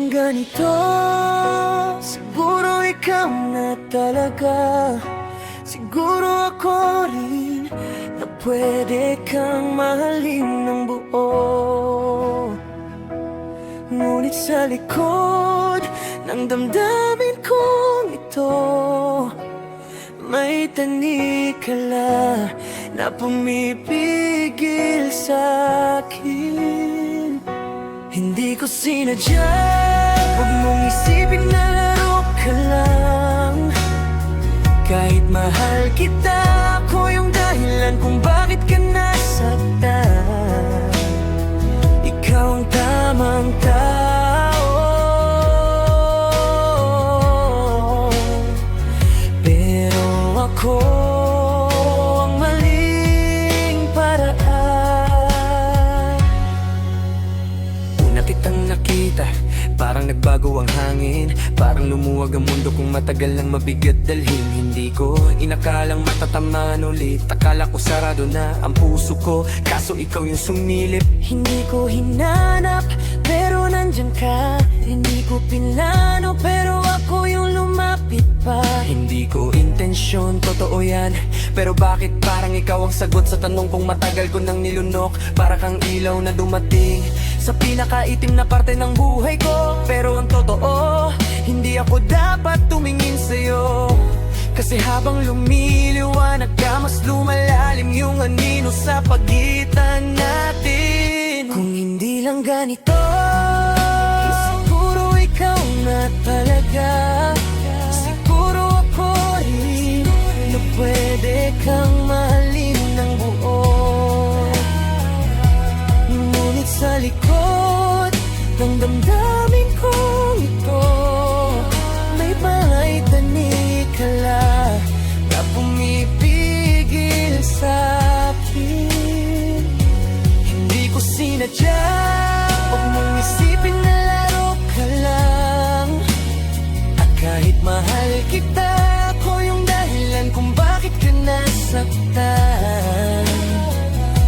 lang ganito, siguro ikaw na talaga. Siguro ako rin na pwede kang mahalin ng buo. Ngunit sa likod ng damdamin kong ito, may tanikala na pumipigil sa'kin. Hindi ko sinadya, huwag mong isipin na laro ka lang. Kahit mahal kita, ako yung dahilan kung bakit ka nasaktan. Ikaw ang tamang tao, pero ako ang maling paraan. Una kitang nakita, parang nagbago ang hangin. Parang lumuwag ang mundo kung matagal lang mabigat dalhin. Hindi ko inakalang matatamaan ulit. Akala ko sarado na ang puso ko, kaso ikaw yung sumilip. Hindi ko hinanap, pero nandyan ka. Hindi ko pinlano, pero ako yung lumapit pa. Hindi ko intensyon, totoo yan. Pero bakit parang ikaw ang sagot sa tanong kung matagal ko nang nilunok? Para kang ilaw na dumating sa pinakaitim na parte ng buhay ko. Pero ang totoo, hindi ako dapat tumingin sa'yo. Kasi habang lumiliwanag ka, mas lumalalim yung anino sa pagitan natin. Kung hindi lang ganito, siguro ikaw na talaga. Siguro ako rin na pwede kang mahalin ng buo. Ngunit sa likod ng damdamin kong ito, may mga tanikala na pumipigil sa'kin. Hindi ko sinadya, huwag mong isipin na laro ka lang. At kahit mahal kita, ako yung dahilan kung bakit ka nasaktan.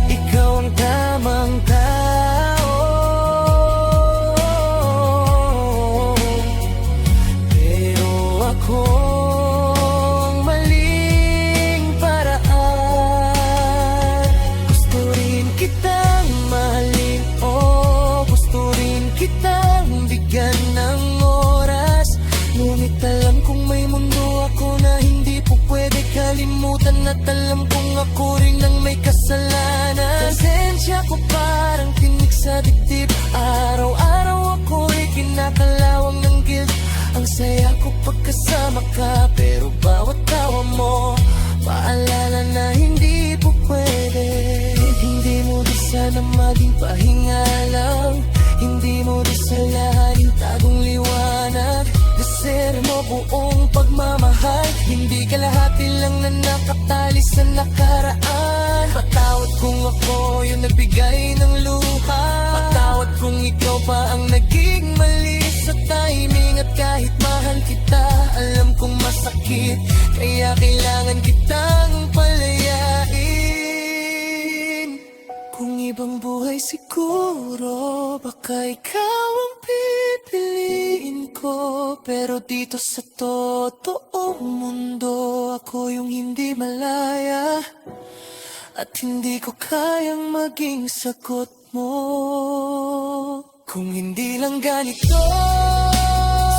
Ikaw ang tamang tao, pero ako ang maling paraan. Gusto rin kitang mahalin, oh, gusto rin kitang bigyan ng oras. Ngunit alam kong may mundo ako na hindi po pwede kalimutan. At alam kong ako rin ang may kasalanan. Pasensya ko parang tinik sa dibdib. Araw-araw ako'y kinakalawang ng guilt. Ang saya ko pagkasama ka, pero bawat tawa mo paalala na hindi po pwede. Hindi mo di sana maging pahinga lang. Hindi mo di sa laharing tagong liwanag. Deser mo buong pagmamahal. Hindi kalahati lang na nakatali sa nakaraan. Patawad kung ako yung nagbigay ng luha. Patawad kung ikaw pa ang naging mali sa timing. At kahit mahal kita, alam kong masakit, kaya kailangan kitang palayain. Kung ibang buhay siguro, baka ikaw ang pipiliin ko. Pero dito sa totoong mundo, ako yung hindi malaya. At hindi ko kayang maging sagot mo. Kung hindi lang ganito,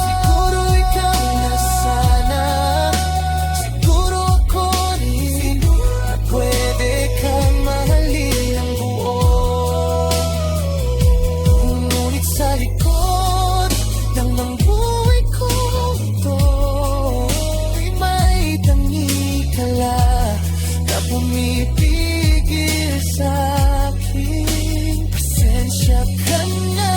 siguro ikaw na sana. Siguro ako rin na pwede kang mahalin ng buo. Ngunit sa likod ng buhay ko ito, may tanikala na pumipigil sa'kin. Pasensya ka na,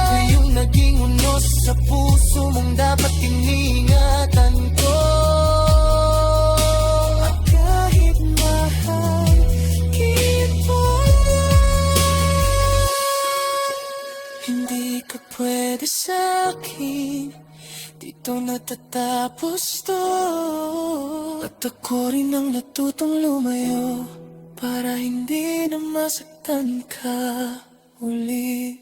ako yung naging unos sa puso mong dapat iningatan ko. At kahit mahal kita, hindi ka pwede sa'kin. Dito natatapos to. At ako rin ang natutong lumayo para hindi na masaktan ka uli.